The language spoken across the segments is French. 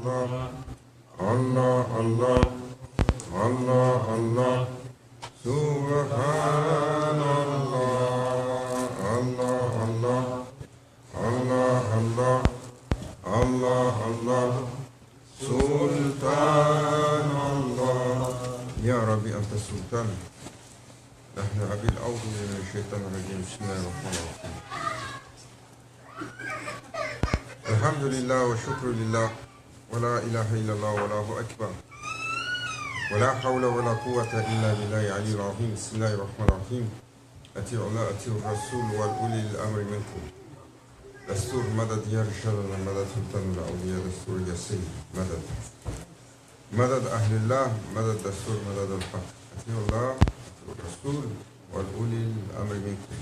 Allah, Allah, Allah, Allah, Subhanallah, Allah, Allah, Allah, Allah, Allah, Allah, Sultan Allah. Ya Rabbi, Anta Sultan. نحن عبيد أعوذ من الشيطان الرجيم بسم الله الرحمن الرحيم الحمد لله والشكر لله ولا إله إلا الله والله أكبر ولا حول ولا قوة إلا بالله العلي العظيم بسم الله الرحمن الرحيم أطيعوا الله أطيعوا الرسول والأولي الأمر منكم دستور مدد يا رجال مدد سلطان الأولياء دستور يسير مدد مدد أهل الله مدد دستور مدد الحق أطيعوا الله الرسول والأولي الأمر منكم.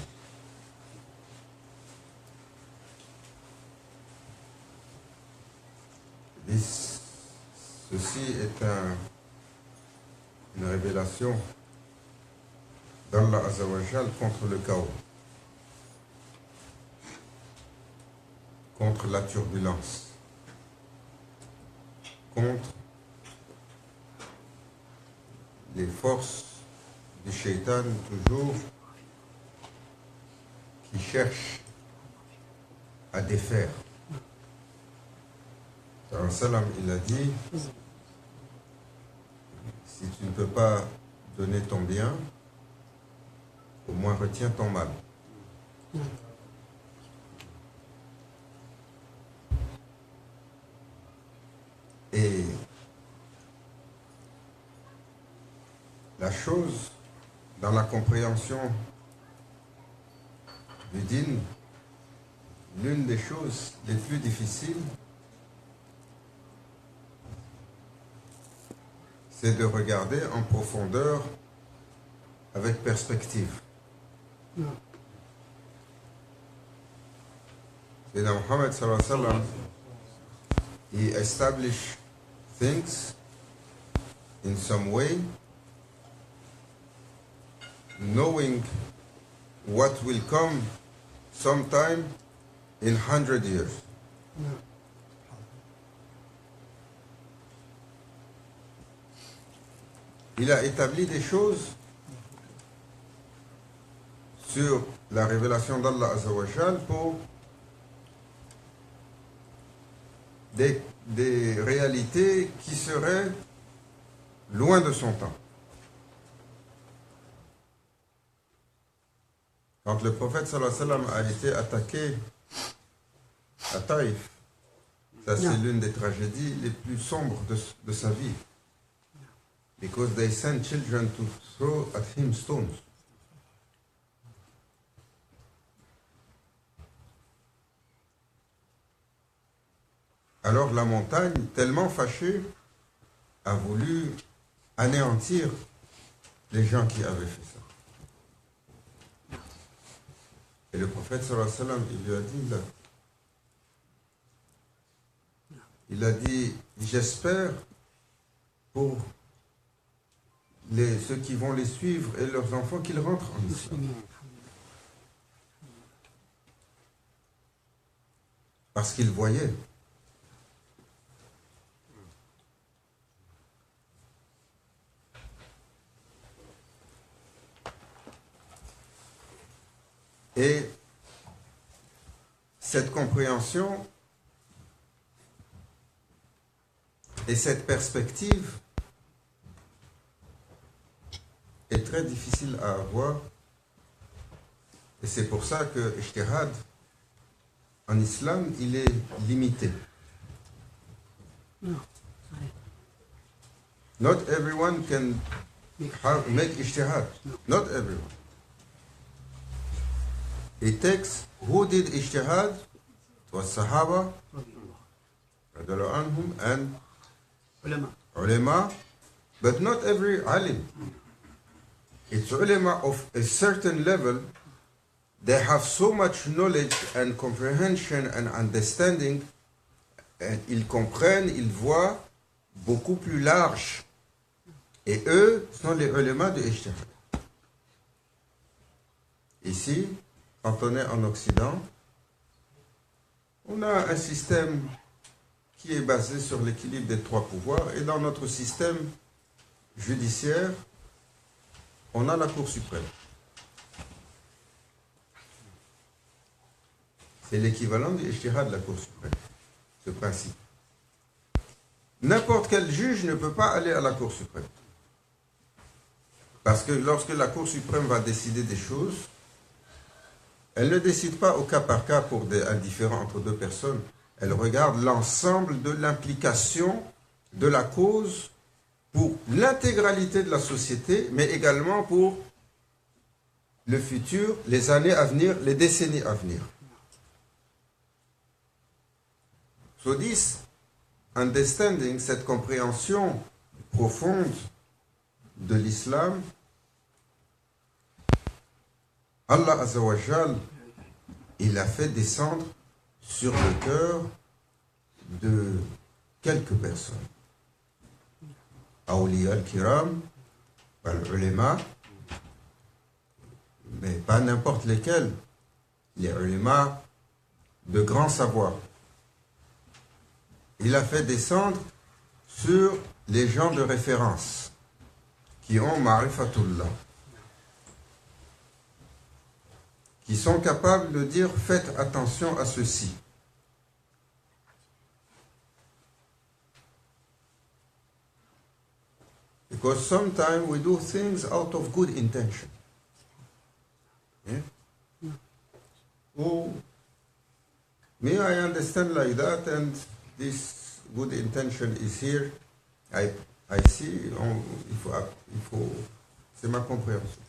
Ceci est une révélation d'Allah Azza wa Jal contre le chaos, contre la turbulence, contre les forces du shaitan toujours qui cherche à défaire. Salam, il a dit, si tu ne peux pas donner ton bien, au moins retiens ton mal. Et la chose dans la compréhension du dîn, l'une des choses les plus difficiles, c'est de regarder en profondeur avec perspective. Et dans Muhammad sallallahu alayhi wa sallam, he established things in some way, knowing what will come sometime in 100 years. Il a établi des choses sur la révélation d'Allah Azza wa Jal pour des réalités qui seraient loin de son temps. Quand le prophète sallallahu alayhi wa sallam a été attaqué à Taïf, ça c'est l'une des tragédies les plus sombres de sa vie. Because they sent children to throw at him stones. Alors la montagne, tellement fâchée, a voulu anéantir les gens qui avaient fait ça. Et le prophète sallallahu alayhi wa sallam, il lui a dit là, il a dit, j'espère pour ceux qui vont les suivre et leurs enfants qu'ils rentrent en islam. Parce qu'ils voyaient. Et cette compréhension et cette perspective est très difficile à avoir, et c'est pour ça que ijtihad en islam il est limité. Not everyone can make ijtihad. Not everyone. It takes who did ijtihad? It was Sahaba radiallahu anhum and ulama, but not every alim. It's ulama of a certain level, they have so much knowledge and comprehension and understanding, and ils comprennent, ils voient beaucoup plus large. Et eux sont les ulama de ijtihad. Ici, quand on est en Occident, on a un système qui est basé sur l'équilibre des trois pouvoirs. Et dans notre système judiciaire, on a la Cour suprême. C'est l'équivalent du ijtihad de la Cour suprême, ce principe. N'importe quel juge ne peut pas aller à la Cour suprême. Parce que lorsque la Cour suprême va décider des choses, elle ne décide pas au cas par cas pour un différend entre deux personnes. Elle regarde l'ensemble de l'implication de la cause pour l'intégralité de la société, mais également pour le futur, les années à venir, les décennies à venir. So this understanding, cette compréhension profonde de l'islam, Allah Azza wa Jal, il a fait descendre sur le cœur de quelques personnes. Awliya al-Kiram, al-Ulema, mais pas n'importe lesquels, les ulema de grand savoir. Il a fait descendre sur les gens de référence qui ont ma'rifatullah, qui sont capables de dire faites attention à ceci. Because sometimes we do things out of good intention. Yeah? Oh, me, I understand like that, and this good intention is here. I see, c'est ma compréhension.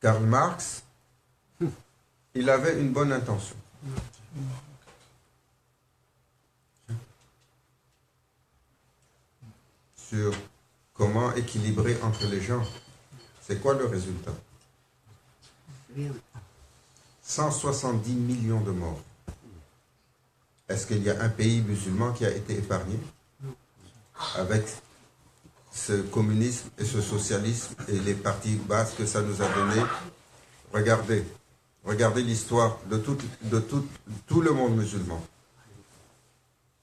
Karl Marx, il avait une bonne intention. Sur comment équilibrer entre les gens. C'est quoi le résultat? 170 millions de morts. Est-ce qu'il y a un pays musulman qui a été épargné avec ce communisme et ce socialisme et les partis basses que ça nous a donné? Regardez l'histoire de tout le monde musulman.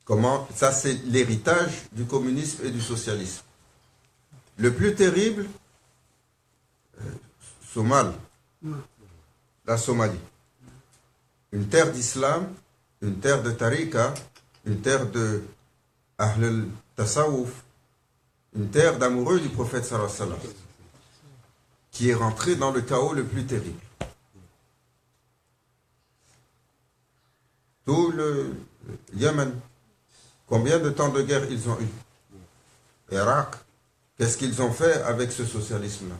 Comment ça, c'est l'héritage du communisme et du socialisme. Le plus terrible, la Somalie. Une terre d'islam, une terre de tariqa, une terre de Ahl al-Tasawuf, une terre d'amoureux du prophète sallallahu alayhi wa sallam, qui est rentré dans le chaos le plus terrible. Tout le Yémen, combien de temps de guerre ils ont eu? Irak, qu'est-ce qu'ils ont fait avec ce socialisme-là?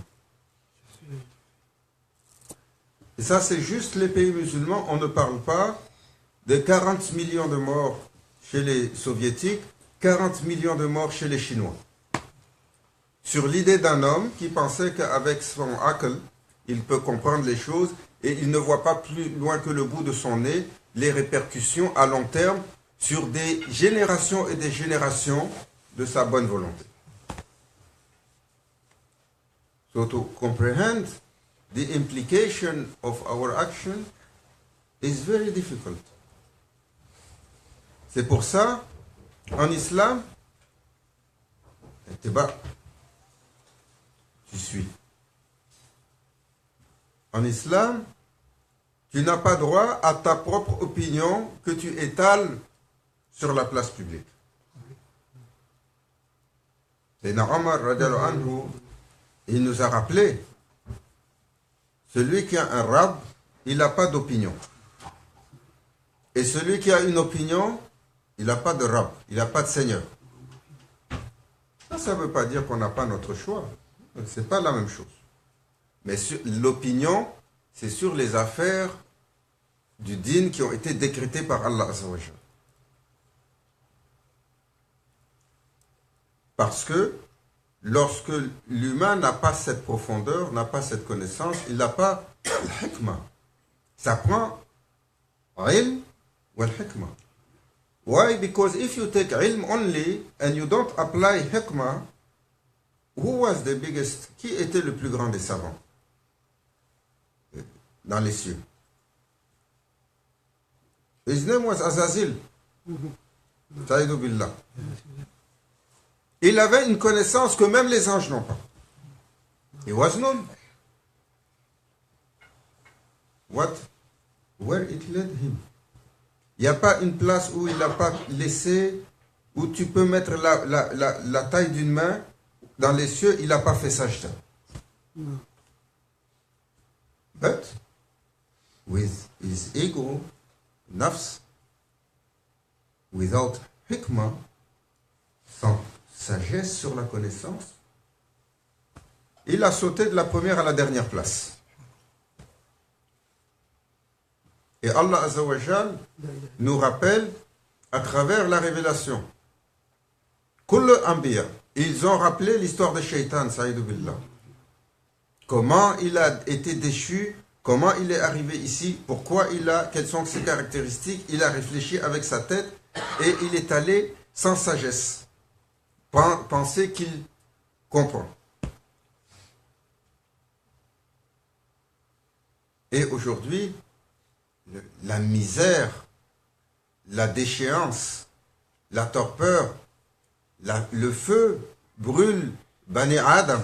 Et ça, c'est juste les pays musulmans. On ne parle pas de 40 millions de morts chez les soviétiques, 40 millions de morts chez les Chinois. Sur l'idée d'un homme qui pensait qu'avec son aql, il peut comprendre les choses et il ne voit pas plus loin que le bout de son nez les répercussions à long terme sur des générations et des générations de sa bonne volonté. So to comprehend the implication of our action is very difficult. C'est pour ça, en islam, tu suis. En islam, tu n'as pas droit à ta propre opinion que tu étales sur la place publique. Sayyidina Omar, radiallahu anhu, il nous a rappelé, celui qui a un rab, il n'a pas d'opinion. Et celui qui a une opinion, il n'a pas de rab, il n'a pas de seigneur. Ça ne veut pas dire qu'on n'a pas notre choix. Ce n'est pas la même chose. Mais l'opinion, c'est sur les affaires du dîn qui ont été décrétées par Allah Azza wa Jalla. Parce que lorsque l'humain n'a pas cette profondeur, n'a pas cette connaissance, il n'a pas le hikmah. Ça prend ilm ou le hikmah. Why? Because if you take ilm only and you don't apply hikmah, who was the biggest? Qui était le plus grand des savants dans les cieux? His name was Azazil. Ta'idou billah. Il avait une connaissance que même les anges n'ont pas. He was known. Where it led him. Il n'y a pas une place où il n'a pas laissé, où tu peux mettre la taille d'une main dans les cieux, il n'a pas fait sajda. But, with his ego, nafs, without hikmah, sans sagesse sur la connaissance, il a sauté de la première à la dernière place. Et Allah Azza wa Jal nous rappelle à travers la révélation. Kull Anbiya, ils ont rappelé l'histoire de Shaitan, Saïdou Billah. Comment il a été déchu, comment il est arrivé ici, pourquoi quelles sont ses caractéristiques. Il a réfléchi avec sa tête et il est allé sans sagesse. Penser qu'il comprend. Et aujourd'hui, la misère, la déchéance, la torpeur, le feu brûle Bani Adam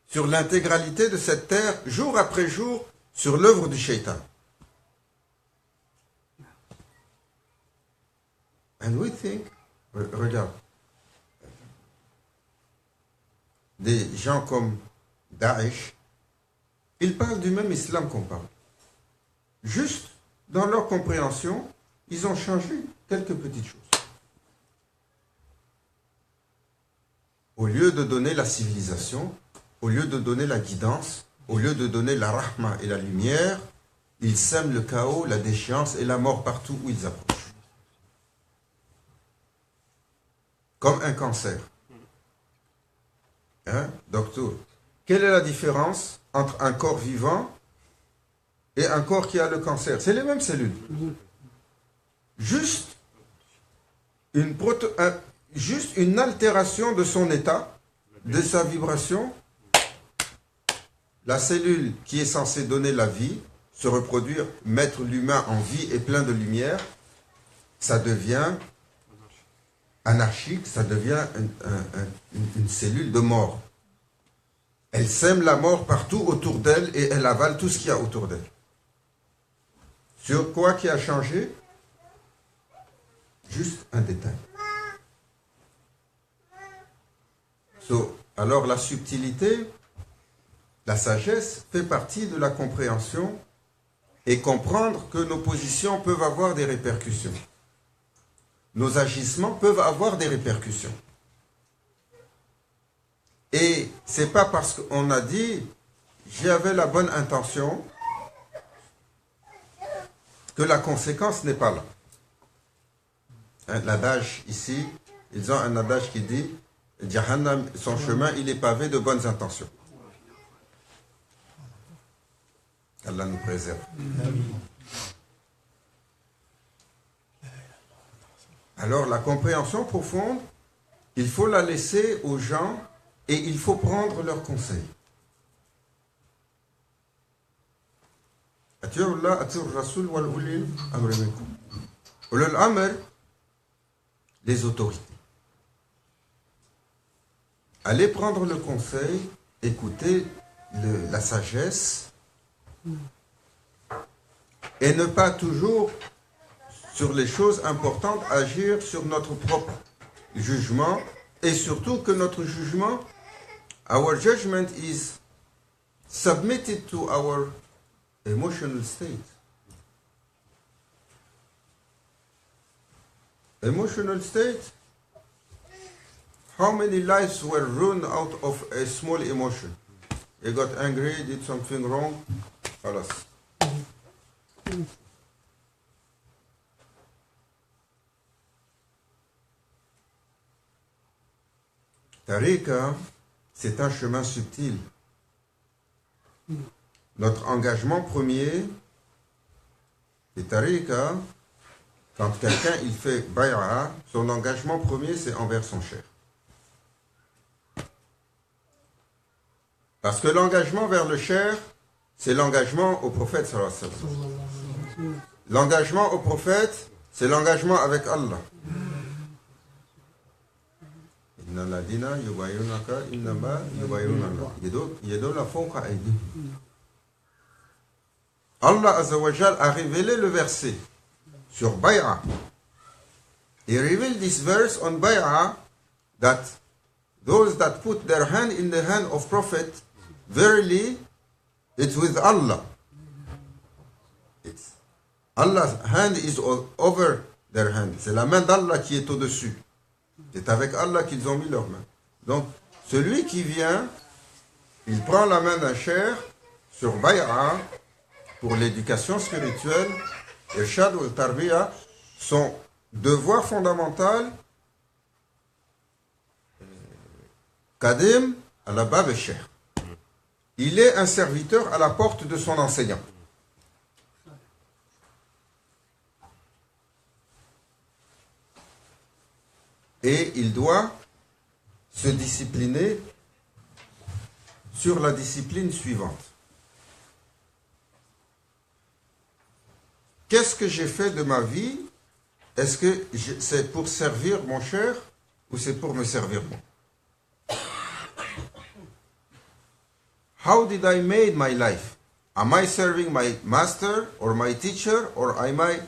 sur l'intégralité de cette terre, jour après jour, sur l'œuvre du shaitan. And we think, regarde, des gens comme Daesh, ils parlent du même islam qu'on parle. Juste dans leur compréhension, ils ont changé quelques petites choses. Au lieu de donner la civilisation, au lieu de donner la guidance, au lieu de donner la rahma et la lumière, ils sèment le chaos, la déchéance et la mort partout où ils approchent. Comme un cancer. Hein, docteur? Quelle est la différence entre un corps vivant et un corps qui a le cancer? C'est les mêmes cellules. Juste une altération de son état, de sa vibration. La cellule qui est censée donner la vie, se reproduire, mettre l'humain en vie et plein de lumière, ça devient anarchique, ça devient une cellule de mort. Elle sème la mort partout autour d'elle et elle avale tout ce qu'il y a autour d'elle. Sur quoi qui a changé? Juste un détail. Alors la subtilité, la sagesse fait partie de la compréhension et comprendre que nos positions peuvent avoir des répercussions. Nos agissements peuvent avoir des répercussions. Et c'est pas parce qu'on a dit j'avais la bonne intention que la conséquence n'est pas là. L'adage ici, ils ont un adage qui dit Jahannam, son chemin, il est pavé de bonnes intentions. Allah nous préserve. Alors la compréhension profonde, il faut la laisser aux gens et il faut prendre leurs conseils. Ati'u Allah, ati'u Rasul wal ulil amri minkum. Ulul amr, les autorités. Allez prendre le conseil, écoutez la sagesse et ne pas toujours, sur les choses importantes, agir sur notre propre jugement et surtout que notre jugement, our judgment is submitted to our emotional state. Emotional state. How many lives were ruined out of a small emotion? You got angry, did something wrong, خلاص. Tariqa, c'est un chemin subtil. Notre engagement premier, c'est Tariqa, quand quelqu'un il fait bay'a, son engagement premier c'est envers son cher. Parce que l'engagement vers le cher, c'est l'engagement au prophète sallallahu alayhi wa sallam. L'engagement au prophète, c'est l'engagement avec Allah. Allah Azza wa Jal a révélé le verset sur Bay'a. He revealed this verse on Bay'a that those that put their hand in the hand of Prophet, verily, it's with Allah. It's Allah's hand is over their hand. C'est la main d'Allah qui est au-dessus. C'est avec Allah qu'ils ont mis leur main. Donc, celui qui vient, il prend la main d'un cheikh sur Bay'a pour l'éducation spirituelle, Irshad ou Tarbiya, son devoir fondamental, Kadim à la bab cheikh. Il est un serviteur à la porte de son enseignant. Et il doit se discipliner sur la discipline suivante. Qu'est-ce que j'ai fait de ma vie? Est-ce que c'est pour servir mon cher ou c'est pour me servir moi? How did I make my life? Am I serving my master or my teacher, or am I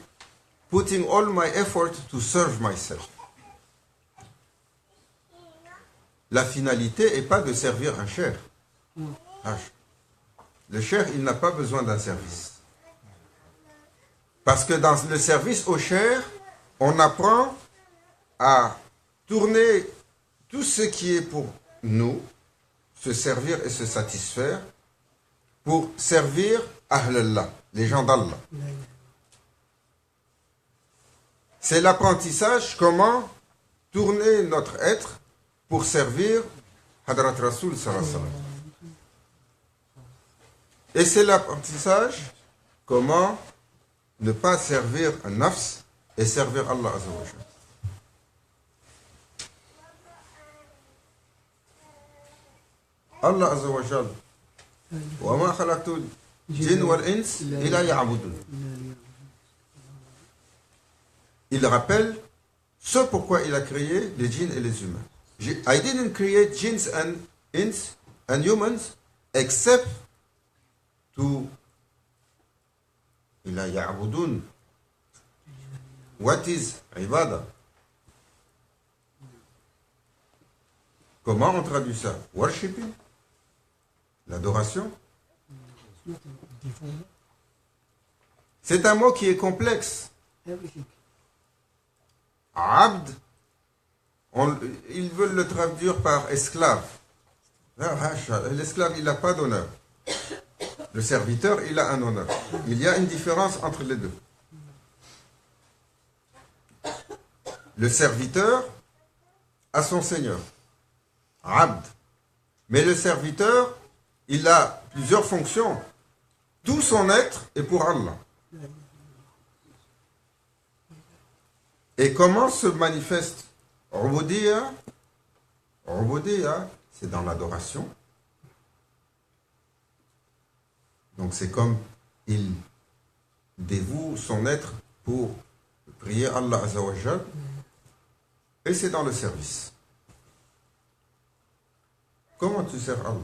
putting all my effort to serve myself? La finalité n'est pas de servir un cher. Le cher, il n'a pas besoin d'un service. Parce que dans le service au cher, on apprend à tourner tout ce qui est pour nous, se servir et se satisfaire, pour servir Ahlallah, les gens d'Allah. C'est l'apprentissage, comment tourner notre être pour servir Hadrat Rasoul sallallahu alayhi wa sallam. Et c'est l'apprentissage, comment ne pas servir un nafs et servir Allah Azza wa Jalla. Allah Azza wa Jalla, wa ma khalaqtul jinn wal ins illa ya'budun. Il rappelle ce pourquoi il a créé les djinns et les humains. I didn't create jinns and ins and humans except to ila ya'budun. What is ibadah? Comment on traduit ça? Worshipping? L'adoration? C'est un mot qui est complexe. Abd, ils veulent le traduire par esclave. L'esclave, il n'a pas d'honneur. Le serviteur, il a un honneur. Il y a une différence entre les deux. Le serviteur a son seigneur, Abd. Mais le serviteur, il a plusieurs fonctions. Tout son être est pour Allah. Et comment se manifeste Ubudiyya? Ubudiyya, c'est dans l'adoration. Donc c'est comme il dévoue son être pour prier Allah Azza wa Jal. Et c'est dans le service. Comment tu sers Allah?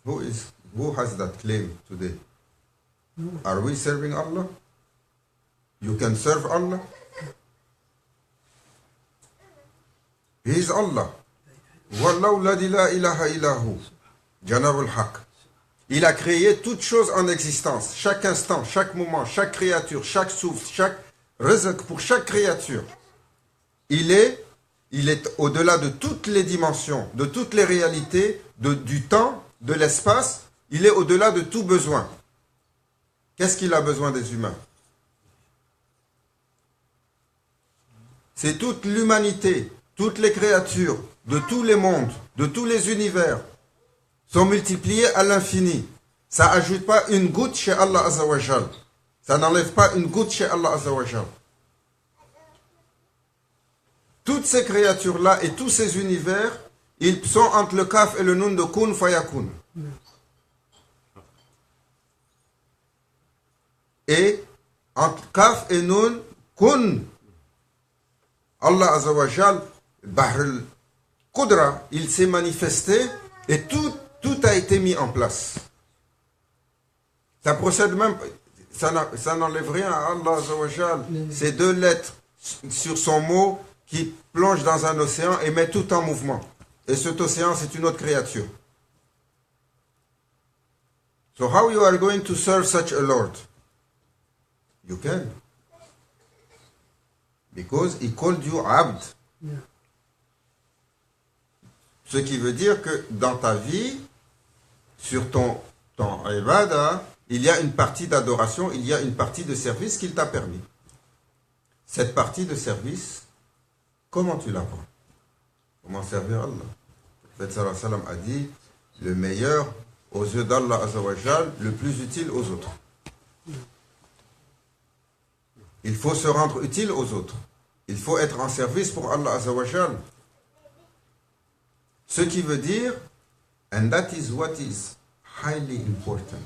Who has that claim today? Are we serving Allah? You can serve Allah? He is Allah. Wallahu ladhi la ilaha illahu. Janabul haq. Il a créé toutes choses en existence. Chaque instant, chaque moment, chaque créature, chaque souffle, chaque rizq pour chaque créature. Il est au-delà de toutes les dimensions, de toutes les réalités, du temps, de l'espace. Il est au-delà de tout besoin. Qu'est-ce qu'il a besoin des humains? C'est toute l'humanité, toutes les créatures, de tous les mondes, de tous les univers, sont multipliées à l'infini. Ça n'ajoute pas une goutte chez Allah Azza wa Jal. Ça n'enlève pas une goutte chez Allah Azza wa Jal. Toutes ces créatures-là et tous ces univers, ils sont entre le kaf et le nun de kun fayakun. Et entre Kaf et Nun, Kun. Allah Azawajal, Bahr al-Qudra, il s'est manifesté et tout a été mis en place. Ça procède même, ça n'enlève rien à Allah Azawajal. Ces deux lettres sur son mot qui plonge dans un océan et met tout en mouvement. Et cet océan, c'est une autre créature. So how you are going to serve such a Lord? You can. Because he called you Abd. Yeah. Ce qui veut dire que dans ta vie, sur ton ibadah, il y a une partie d'adoration, il y a une partie de service qu'il t'a permis. Cette partie de service, comment tu l'apprends? Comment servir Allah? Le prophète sallallahu alayhi wa sallam a dit, le meilleur aux yeux d'Allah Azawajal, le plus utile aux autres. Il faut se rendre utile aux autres. Il faut être en service pour Allah Azawajal. Ce qui veut dire, and that is what is highly important,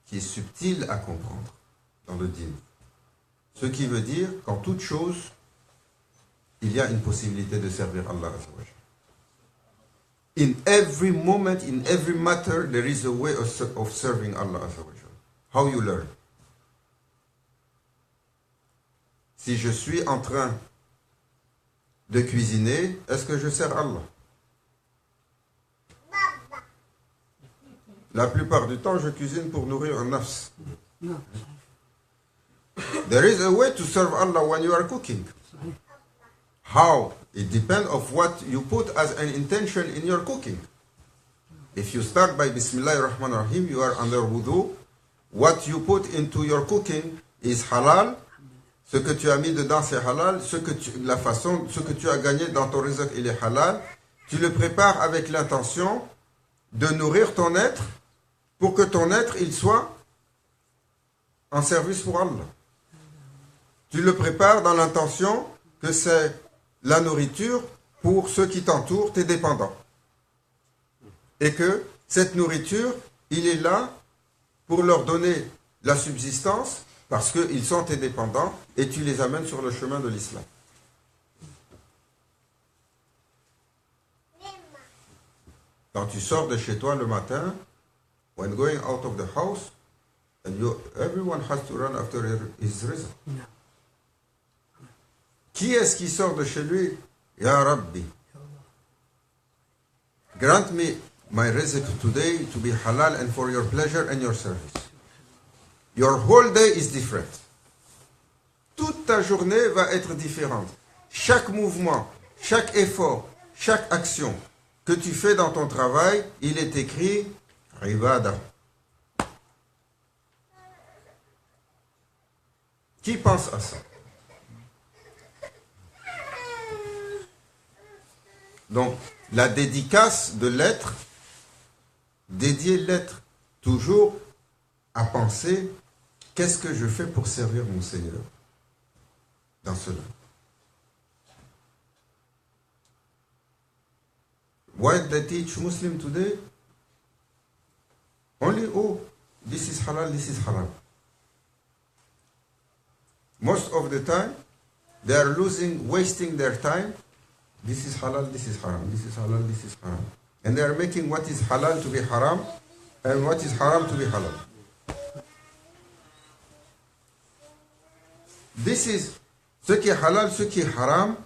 qui est subtil à comprendre dans le dîn. Ce qui veut dire qu'en toute chose, il y a une possibilité de servir Allah Azawajal. In every moment, in every matter, there is a way of serving Allah Azawajal. How you learn? Si je suis en train de cuisiner, est-ce que je sers Allah? La plupart du temps, je cuisine pour nourrir un nafs. No. There is a way to serve Allah when you are cooking. How? It depends on what you put as an intention in your cooking. If you start by Bismillah ar-Rahman ar-Rahim, you are under wudu. What you put into your cooking is halal. Ce que tu as mis dedans, c'est halal. Ce que tu as gagné dans ton rizq, il est halal. Tu le prépares avec l'intention de nourrir ton être pour que ton être, il soit en service pour Allah. Tu le prépares dans l'intention que c'est la nourriture pour ceux qui t'entourent, tes dépendants. Et que cette nourriture, il est là pour leur donner la subsistance parce qu'ils sont tes dépendants et tu les amènes sur le chemin de l'islam. Quand tu sors de chez toi le matin, when going out of the house, and everyone has to run after his rizq. No. Qui est-ce qui sort de chez lui? Ya Rabbi, grant me my rizq today to be halal and for your pleasure and your service. Your whole day is different. Toute ta journée va être différente. Chaque mouvement, chaque effort, chaque action que tu fais dans ton travail, il est écrit Ibadah. Qui pense à ça? Donc, la dédicace de l'être, dédier l'être toujours à penser qu'est-ce que je fais pour servir mon Seigneur dans cela. Why they teach Muslim today? Only, oh, this is halal, this is haram. Most of the time, they are wasting their time. This is halal, this is haram, this is halal, this is haram. And they are making what is halal to be haram and what is haram to be halal. This is, ce qui est halal, ce qui est haram,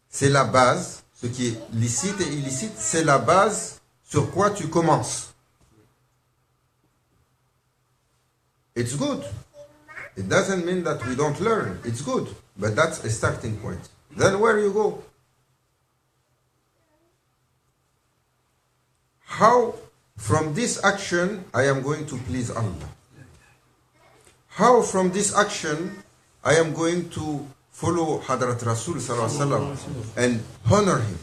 c'est la base. Ce qui est licite et illicite, c'est la base sur quoi tu commences. It's good. It doesn't mean that we don't learn. It's good. But that's a starting point. Then where you go? How from this action I am going to please Allah? How from this action I am going to follow Hadrat Rasul sallallahu alaihi wasallam and honor him?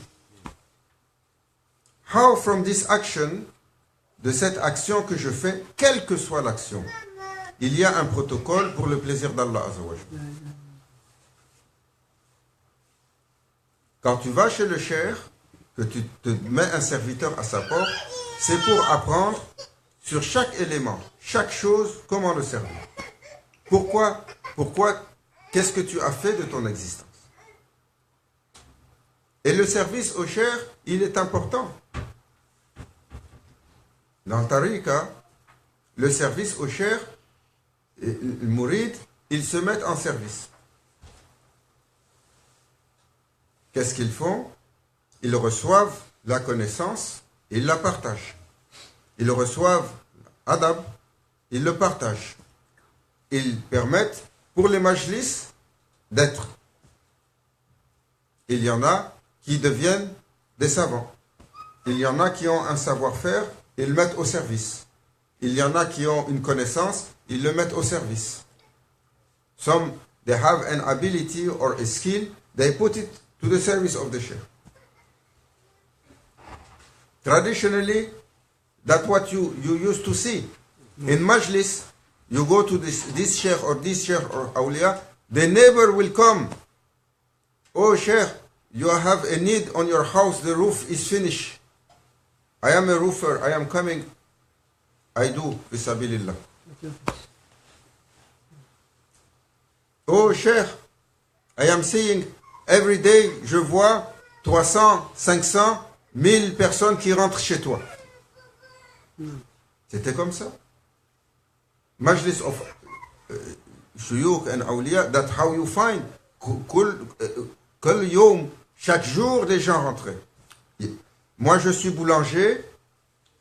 How from this action, de cette action que je fais, quelle que soit l'action, il y a un protocole pour le plaisir d'Allah Azawajal. Quand tu vas chez le cheikh, que tu te mets un serviteur à sa porte, c'est pour apprendre sur chaque élément, chaque chose, comment le servir. Pourquoi, qu'est-ce que tu as fait de ton existence? Et le service au cher, il est important. Dans le tariqa, le service au cher, le mourid, ils se mettent en service. Qu'est-ce qu'ils font? Ils reçoivent la connaissance, ils la partagent. Ils reçoivent adab, ils le partagent. Ils permettent pour les majlis d'être. Il y en a qui deviennent des savants. Il y en a qui ont un savoir-faire, ils le mettent au service. Il y en a qui ont une connaissance, ils le mettent au service. Some, they have an ability or a skill, they put it to the service of the sheikh. Traditionally, that's what you used to see. In majlis, you go to this sheikh or awliya, the neighbor will come. Oh sheikh, you have a need on your house, the roof is finished. I am a roofer, I am coming. I do, fisabilillah. Oh sheikh, I am seeing every day, je vois 300, 500, 1000 personnes qui rentrent chez toi. C'était comme ça. Majlis of shuyukh and awliya, that's how you find. Kul yom, chaque jour, des gens rentraient. Moi, je suis boulanger,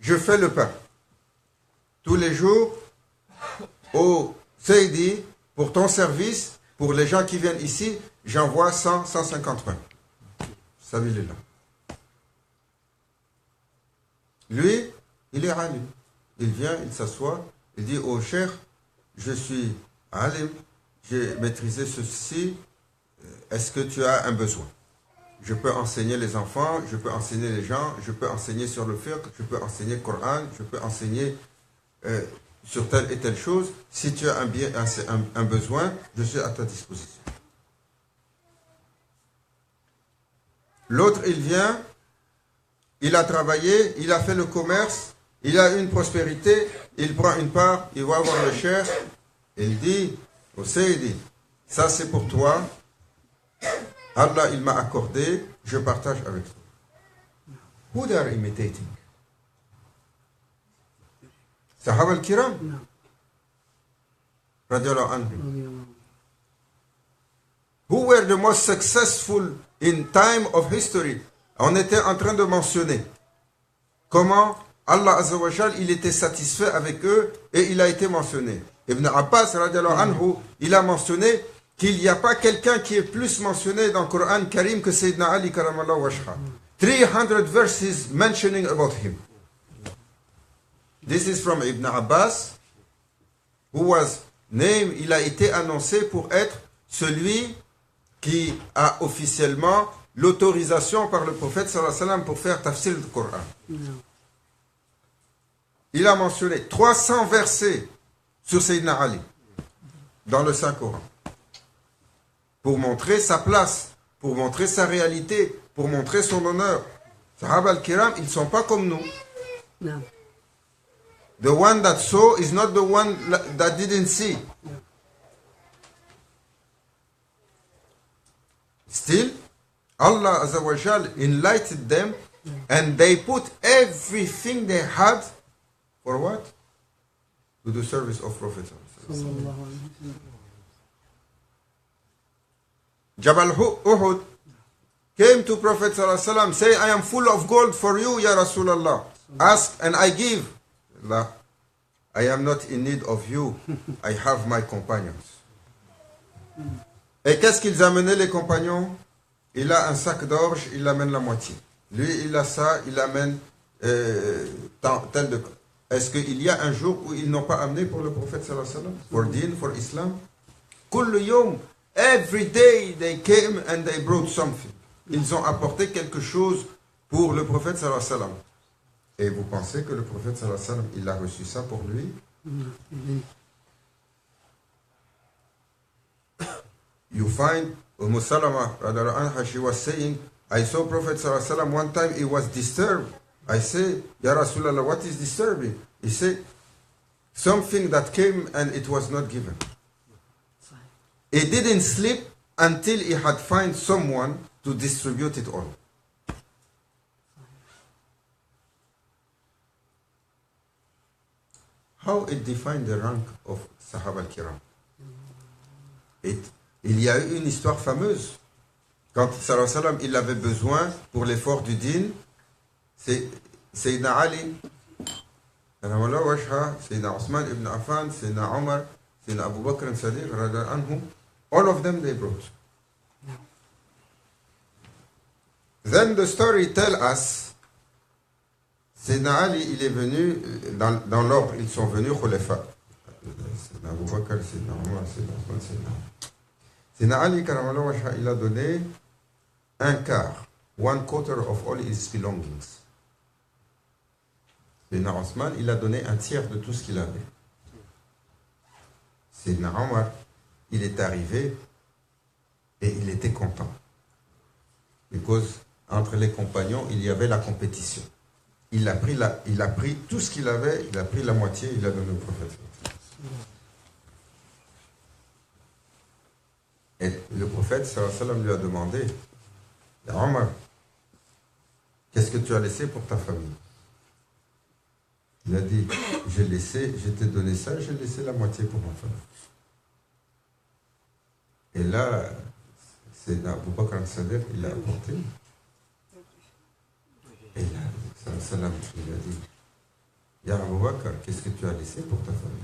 je fais le pain. Tous les jours, au Seydi, pour ton service, pour les gens qui viennent ici, j'envoie 100, 150 pains. Sabilillah. Lui, il est alim. Il vient, il s'assoit, il dit au cheikh, je suis alim, j'ai maîtrisé ceci, est-ce que tu as un besoin? Je peux enseigner les enfants, je peux enseigner les gens, je peux enseigner sur le fiqh, je peux enseigner le Coran, je peux enseigner sur telle et telle chose. Si tu as un besoin, je suis à ta disposition. L'autre, il vient, il a travaillé, il a fait le commerce, il a une prospérité, il prend une part, il va voir le cheikh, il dit au Seydi, ça c'est pour toi, Allah il m'a accordé, je partage avec toi. Who they are imitating? Sahaba al-Kiram? Radiallahu anhum. Who were the most successful in time of history? On était en train de mentionner comment Allah Azza wa Jal, il était satisfait avec eux et il a été mentionné. Ibn Abbas radiallahu anhu, il a mentionné qu'il n'y a pas quelqu'un qui est plus mentionné dans le Coran Karim que Sayyidina Ali karamallahu wajha. 300 verses mentioning about him. This is from Ibn Abbas, who was named, il a été annoncé pour être celui qui a officiellement l'autorisation par le prophète sallallahu alayhi wa sallam pour faire tafsir du Coran. Il a mentionné 300 versets sur Sayyidina Ali dans le Saint-Coran pour montrer sa place, pour montrer sa réalité, pour montrer son honneur. Sahaba al-Kiram, ils ne sont pas comme nous. No. The one that saw is not the one that didn't see. Still, Allah Azza wa Jal enlightened them and they put everything they had for what? To the service of Prophet. Jabal Uhud came to Prophet ﷺ, say, I am full of gold for you, Ya Rasulallah. Ask and I give. Allah, I am not in need of you. I have my companions. Et qu'est-ce qu'ils amenaient les compagnons? Il a un sac d'orge, il amène la moitié. Lui, il a ça, il amène tel de... Est-ce qu'il y a un jour où ils n'ont pas amené pour le prophète sallallahu alayhi wa sallam? For din, for Islam? Kullu yawm, every day they came and they brought something. Ils ont apporté quelque chose pour le prophète sallallahu alayhi wa sallam. Et vous pensez que le prophète sallallahu alayhi wa sallam, il a reçu ça pour lui? You find Salama, she was saying, I saw Prophet sallallahu alayhi wa sallam one time he was disturbed. I said, Ya Rasulallah, what is disturbing? He said, something that came and it was not given. He didn't sleep until he had found someone to distribute it all. How it defined the rank of Sahaba al-Kiram? Il y a eu une histoire fameuse. Quand sallallahu alayhi wa sallam, il avait besoin pour l'effort du din, c'est Sayyidina Ali, Sayyidina Osman ibn Affan, Sayyidina Omar, Sayyidina Abu Bakr and Sadiq, anhum, all of them they brought. Then the story tell us, Sayyidina Ali, il est venu, dans l'ordre, ils sont venus Khulafa. Sayyidina Abu Bakr, Sayyidina Omar, Sayyidina Osman, Sayyidina Ali, il a donné un quart, 1/4 of all his belongings. Sayyidina Osman, il a donné un tiers de tout ce qu'il avait. Sayyidina Omar, il est arrivé et il était content. Because entre les compagnons, il y avait la compétition. Il a pris tout ce qu'il avait, il a pris la moitié, il a donné au prophète. Et le prophète sallallahu alayhi wa sallam lui a demandé, Omar, qu'est-ce que tu as laissé pour ta famille? Il a dit, je t'ai donné ça, j'ai laissé la moitié pour ma famille. Et là, c'est Abu Bakr al-Sadiq, il l'a apporté. Et là, sallam, il a dit, Ya Abu Bakr, qu'est-ce que tu as laissé pour ta famille?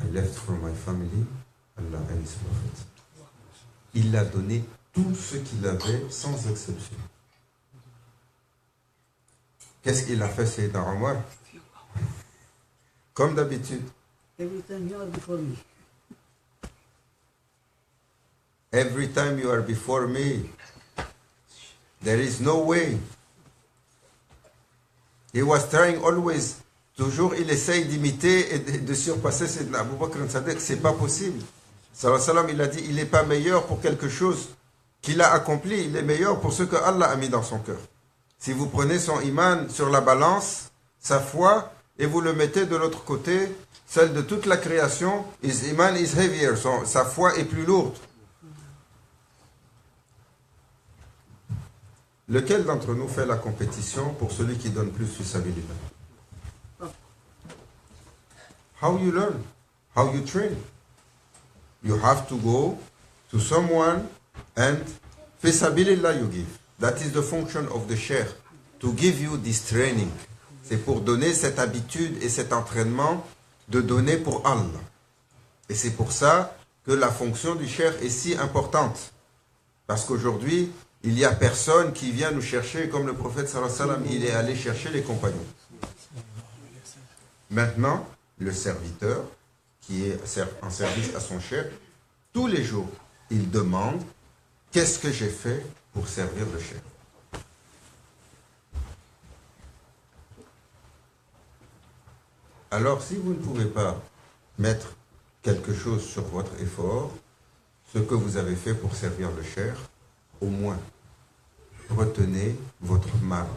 I left for my family, Allah and His Prophet. Il a donné tout ce qu'il avait, sans exception. Qu'est-ce qu'il a fait, Sayyidina Omar? Comme d'habitude. Every time you are before me. Every time you are before me, there is no way. He was trying always, toujours il essaye d'imiter et de surpasser Sayyidina Abu Bakr al-Sadiq, c'est pas possible. Sallallahu alayhi wa sallam, il a dit, il n'est pas meilleur pour quelque chose qu'il a accompli, il est meilleur pour ce que Allah a mis dans son cœur. Si vous prenez son iman sur la balance, sa foi, et vous le mettez de l'autre côté, celle de toute la création, his iman is heavier, sa foi est plus lourde. Lequel d'entre nous fait la compétition pour celui qui donne plus fi sabilillah? How you learn? How you train? You have to go to someone and fi sabilillah you give. That is the function of the sheikh, to give you this training. C'est pour donner cette habitude et cet entraînement de donner pour Allah. Et c'est pour ça que la fonction du sheikh est si importante. Parce qu'aujourd'hui, il n'y a personne qui vient nous chercher comme le prophète sallallahu alayhi wa sallam, il est allé chercher les compagnons. Maintenant, le serviteur qui est en service à son chef, tous les jours, il demande qu'est-ce que j'ai fait pour servir le chef. Alors, si vous ne pouvez pas mettre quelque chose sur votre effort, ce que vous avez fait pour servir le chef, au moins, retenez votre mal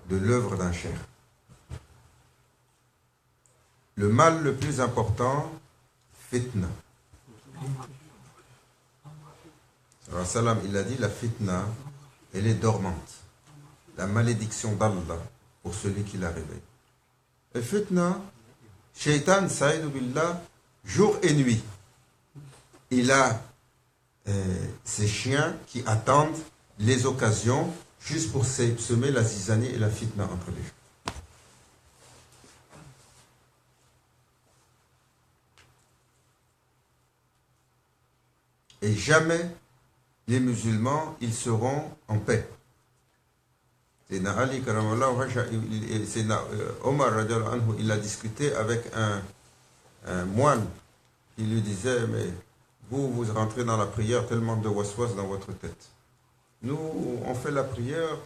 de l'œuvre d'un chef. Le mal le plus important, fitna. Salam, il a dit, la fitna, elle est dormante. La malédiction d'Allah pour celui qui la réveille. Et fitna, Shaitan, saïdou billah, jour et nuit. Il a ces chiens qui attendent les occasions juste pour semer la zizanie et la fitna entre les gens. Et jamais les musulmans, ils seront en paix. Sayyidina Ali, Sayyidina Omar, il a discuté avec un moine qui lui disait, mais vous rentrez dans la prière tellement de waswas dans votre tête. Nous, on fait la prière,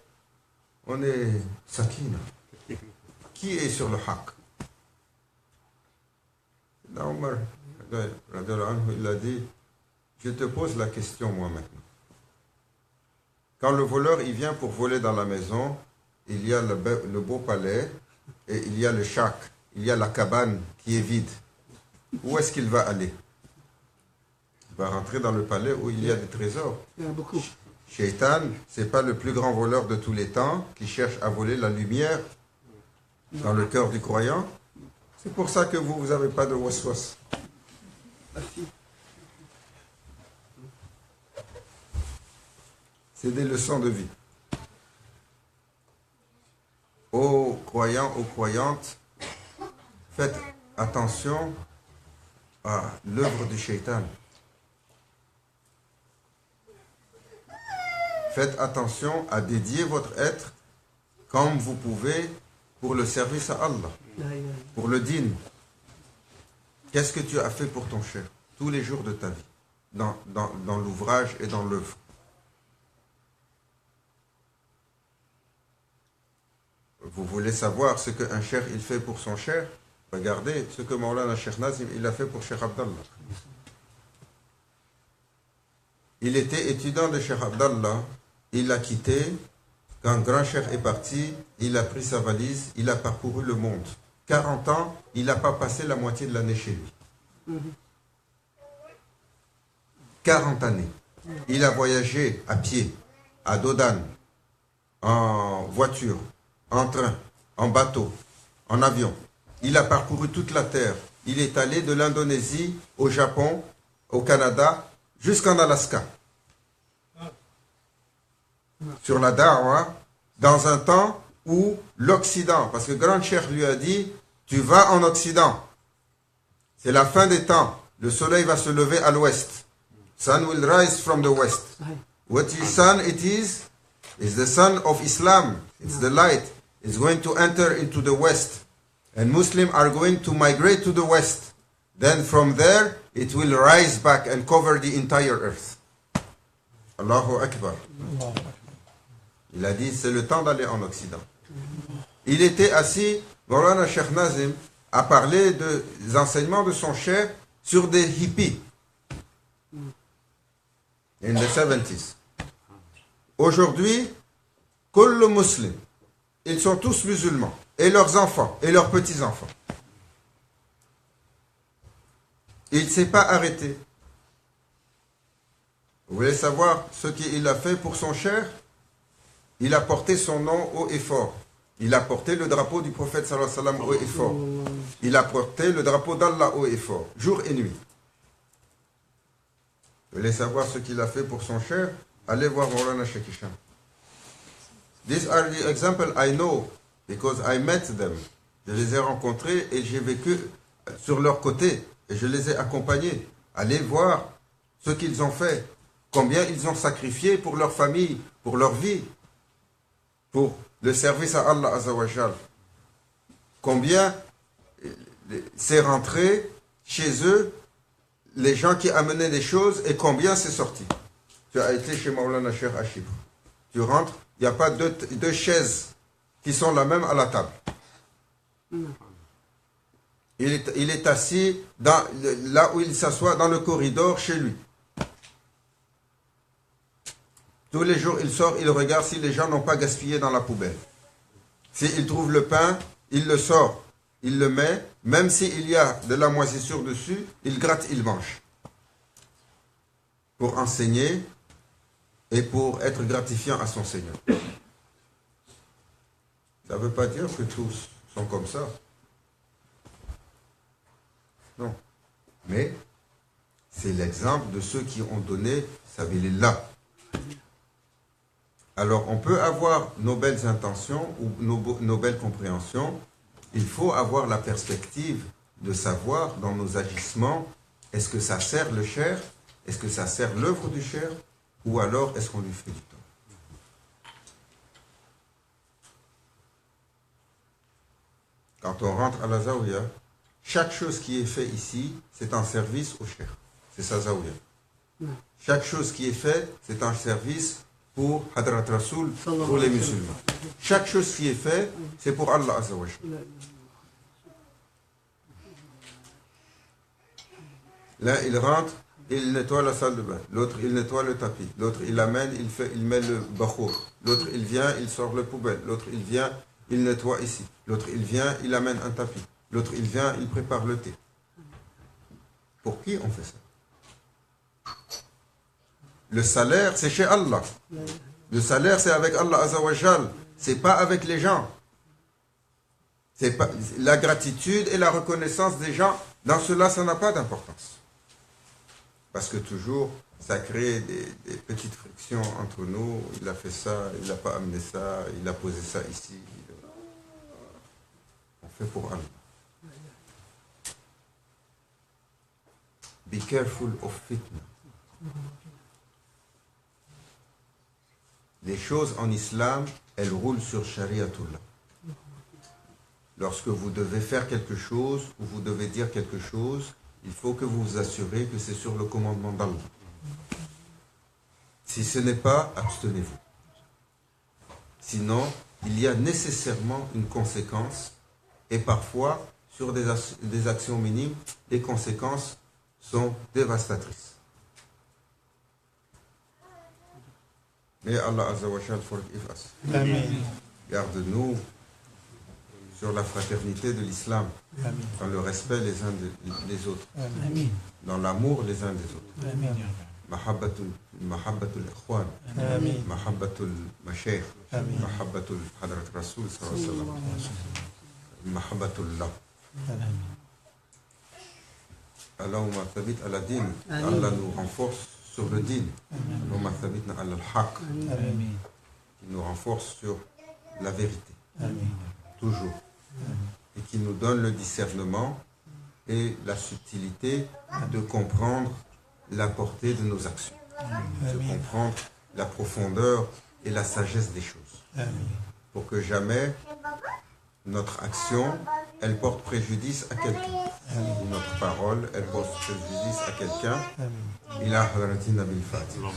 on est sakina. Qui est sur le haq? Sayyidina Omar, il a dit, je te pose la question moi maintenant. Quand le voleur il vient pour voler dans la maison, il y a le beau palais, et il y a le shak, il y a la cabane qui est vide. Où est-ce qu'il va aller? Il va rentrer dans le palais où il y a des trésors. Il y en a beaucoup. Shaitan, ce n'est pas le plus grand voleur de tous les temps qui cherche à voler la lumière dans le cœur du croyant. C'est pour ça que vous n'avez pas de waswas. C'est des leçons de vie. Aux croyants, aux croyantes, faites attention à l'œuvre du shaitan. Faites attention à dédier votre être comme vous pouvez pour le service à Allah, pour le dîn. Qu'est-ce que tu as fait pour ton cher tous les jours de ta vie, dans l'ouvrage et dans l'œuvre? Vous voulez savoir ce qu'un cher il fait pour son cher? Regardez ce que Maulana Cheikh Nazim il a fait pour Cheikh Abdallah. Il était étudiant de Cheikh Abdallah, il l'a quitté, quand grand cheikh est parti, il a pris sa valise, il a parcouru le monde. 40 ans, il n'a pas passé la moitié de l'année chez lui. 40 années. Il a voyagé à pied, à Dodane, en voiture, en train, en bateau, en avion. Il a parcouru toute la terre. Il est allé de l'Indonésie au Japon, au Canada, jusqu'en Alaska. Sur la da'wah, dans un temps où l'Occident, parce que Grand Cheikh lui a dit, tu vas en Occident. C'est la fin des temps. Le soleil va se lever à l'ouest. Sun will rise from the west. What sun it is the sun of Islam. It's the light. It's going to enter into the west. And Muslims are going to migrate to the west. Then from there, it will rise back and cover the entire earth. Allahu Akbar. Il a dit, c'est le temps d'aller en Occident. Il était assis, Maulana Cheikh Nazim a parlé des enseignements de son cheikh sur des hippies. In the 70s. Aujourd'hui, kullu muslim, ils sont tous musulmans, et leurs enfants, et leurs petits-enfants. Il ne s'est pas arrêté. Vous voulez savoir ce qu'il a fait pour son cheikh? Il a porté son nom haut et fort. Il a porté le drapeau du prophète sallallahu alayhi wa sallam haut et fort. Il a porté le drapeau d'Allah haut et fort, jour et nuit. Vous voulez savoir ce qu'il a fait pour son cher? Allez voir Maulana Sheikh Hisham. These are the examples I know because I met them. Je les ai rencontrés et j'ai vécu sur leur côté et je les ai accompagnés. Allez voir ce qu'ils ont fait, combien ils ont sacrifié pour leur famille, pour leur vie, pour le service à Allah Azzawajal. Combien c'est rentré chez eux les gens qui amenaient des choses et combien c'est sorti. Tu as été chez Maulana Cheikh à Chypre. Tu rentres, il n'y a pas deux chaises qui sont la même à la table. Il est assis là où il s'assoit dans le corridor chez lui. Tous les jours, il sort, il regarde si les gens n'ont pas gaspillé dans la poubelle. S'il trouve le pain, il le sort, il le met, même s'il y a de la moisissure dessus, il gratte, il mange. Pour enseigner et pour être gratifiant à son Seigneur. Ça ne veut pas dire que tous sont comme ça. Non. Mais c'est l'exemple de ceux qui ont donné Sabilillah. Alors, on peut avoir nos belles intentions ou nos belles compréhensions. Il faut avoir la perspective de savoir dans nos agissements, est-ce que ça sert le cher? Est-ce que ça sert l'œuvre du cher? Ou alors, est-ce qu'on lui fait du tort? Quand on rentre à la Zaouia, chaque chose qui est faite ici, c'est un service au cher. C'est ça Zaouia. Chaque chose qui est faite, c'est un service pour Hadrat Rasoul, pour les musulmans. Chaque chose qui est faite, c'est pour Allah Azza wa Jalla. L'un, il rentre, il nettoie la salle de bain. L'autre, il nettoie le tapis. L'autre, il amène, il met le bakhour. L'autre, il vient, il sort le poubelle. L'autre, il vient, il nettoie ici. L'autre, il vient, il amène un tapis. L'autre, il vient, il prépare le thé. Pour qui on fait ça? Le salaire, c'est chez Allah. Le salaire, c'est avec Allah Azzawajal. C'est pas avec les gens. C'est pas, la gratitude et la reconnaissance des gens, dans cela, ça n'a pas d'importance. Parce que toujours, ça crée des petites frictions entre nous. Il a fait ça, il n'a pas amené ça, il a posé ça ici. On fait pour Allah. Be careful of fitna. Les choses en islam, elles roulent sur Shariatullah. Lorsque vous devez faire quelque chose ou vous devez dire quelque chose, il faut que vous vous assurez que c'est sur le commandement d'Allah. Si ce n'est pas, abstenez-vous. Sinon, il y a nécessairement une conséquence et parfois, sur des actions minimes, les conséquences sont dévastatrices. Mais Allah Azza wa Jal forgive us. Garde-nous sur la fraternité de l'islam, dans le respect les uns des autres, dans l'amour les uns des autres. Mahabbatul ikhwan, mahabbatul mashayikh, mahabbatul hadrat rasoul sallallahu alayhi wa sallam, mahabbatullah. Allahumma thabit ala din, Allah nous renforce sur le din. Allahumma thabitna ala al-haq, qui nous renforce sur la vérité, toujours, et qui nous donne le discernement et la subtilité de comprendre la portée de nos actions, de comprendre la profondeur et la sagesse des choses, pour que jamais notre action, elle porte préjudice à quelqu'un, ou notre parole, elle porte préjudice à quelqu'un. Ila hadratina bil Fatiha.